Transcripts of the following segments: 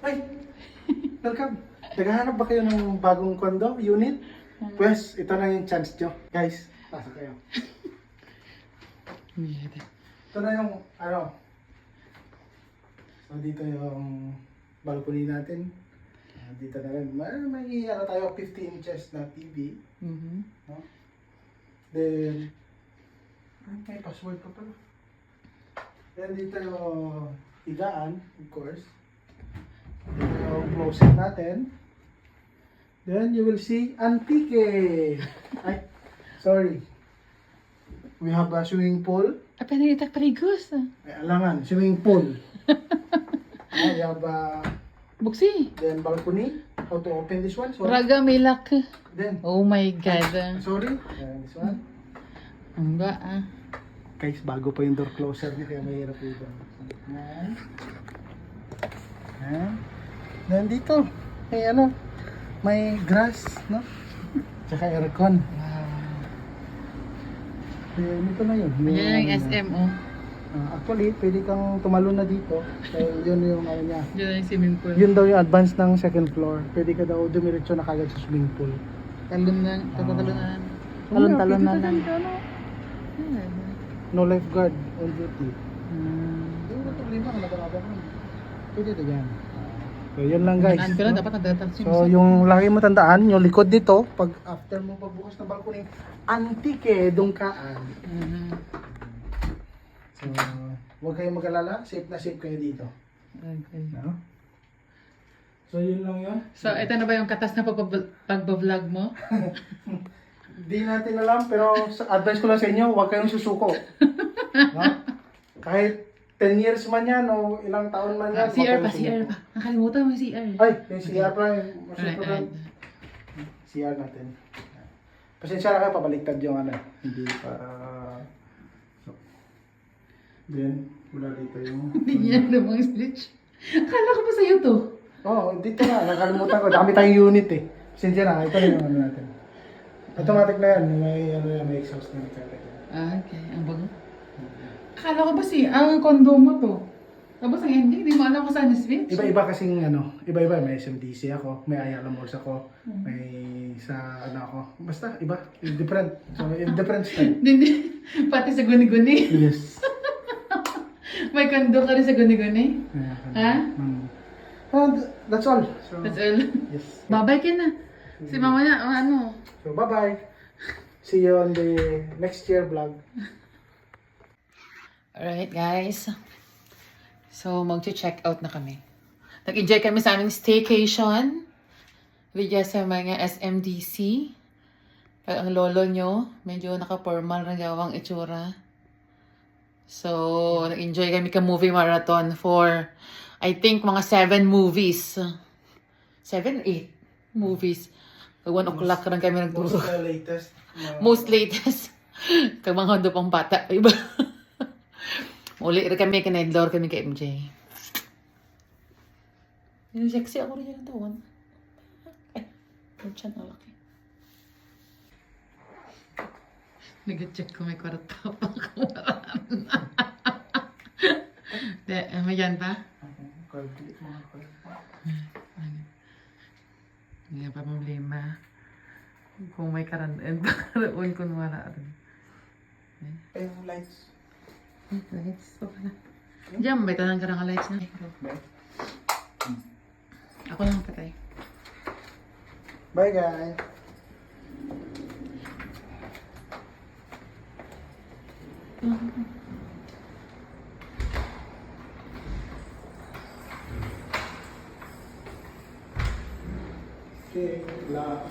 Ay! Welcome! Naghahanap ba kayo ng bagong kondo, unit? Pues, ito na yung chance nyo. Guys, pasok kayo. Ito na yung, so dito yung balcony natin. Dito na rin, may tayo 50 inches na TV. No? Then, may password pa pala. Then dito yung higaan, of course. Dito yung closet natin. Then you will see antique. Ay, sorry. We have a swimming pool. Apa na itak paligos? Ay, alangan, swimming pool. We have Buksi. then balcony. How to open this one? So, Raga may luck. then, Oh my God. sorry. This one. Ang ba Guys, bago pa yung door closer niya, kaya mahirap ito. Yan. Yan. Then dito, may grass, no? Tsaka aircon. Then ito na yun. Yan yung SM, oh. Actually, pwede kang tumalon na dito. Kaya yun yung niya. Yan yung swimming pool. Yun daw yung advance ng second floor. Pwede ka daw dumiretso na kagad sa swimming pool. Talon na, tatalon na. Talon-talon na lang. No lifeguard on duty. Yung problema ka nagkakabang mo. Pwede ito yan. So yun lang guys. Naan ko lang, dapat nagdatal. So yung lagi mo tandaan, yung likod dito, pag after mo pagbukas ng balcony, antique dungkaan. So huwag kayong mag-alala, safe na safe kayo dito. Okay. No? So yun lang yun. So, ito na ba yung katas na pagbablog mo? Di natin alam, pero advice ko lang sa inyo, huwag kayong susuko. No? Kahit 10 years man yan o ilang taon man yan. CR pa, CR pa. Nakalimutan mo yung CR. Ay, yung CR pa yung masusunod. CR natin. Pasensya na kayo, pabaliktad yung Hindi pa... So. Then, wala dito yung... Hindi niya namang switch. Akala ko pa sa'yo to. Dito na, nakalimutan ko. Dami tayong unit eh. Pasensya na, ito na yung natin. Automatic na yan, may exhaust na nakalagay. Okay. Ang bago. Akala ko ba ang kondo mo to? Tapos ang ending, hindi mo alam kung saan yung switch? Iba-iba kasing iba-iba. May SMDC ako, may Ayala Malls ako, may sa ako. Basta, iba. Different. So, different style. Hindi. Pati sa guni-guni. Yes. May kondo ka rin sa guni-guni? Ha? That's all. So, That's all. yes. Babay ka na. Si mama na, ano? So, bye-bye. See you on the next year vlog. Alright guys. So mag-check out na kami. Nag-enjoy kami sa aming staycation. With sa mga SMDC. Kaya ang lolo nyo, medyo naka-formal na gawang itsura. So, nag-enjoy kami ka-movie marathon for, I think, mga 7 movies. 7, 8 movies. 1 o'clock rin kami nagtulog. Most latest. Most latest. Kag mga hondo pang bata. Iba. Uli rin kami, kinaidlor kami kay MJ. Yung sexy ako rin yung tawan. Ay, yung chan na laki. Nag-check ko may kwarta pa kamaraan. May yan pa? Hindi pa problema. Kung may karandan, karoon ko wala rin. Yung lights. Lights pa pala. Diyan, may tanang ka ng lights na. Ako lang patay. Bye guys. Okay, love.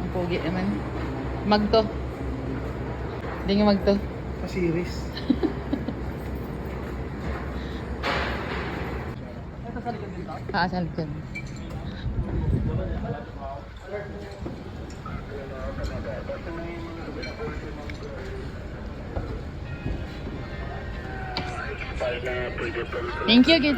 Ang pogi naman. Magto. Hindi nga magto. Pa-series. Sa likod. Thank you, Gid.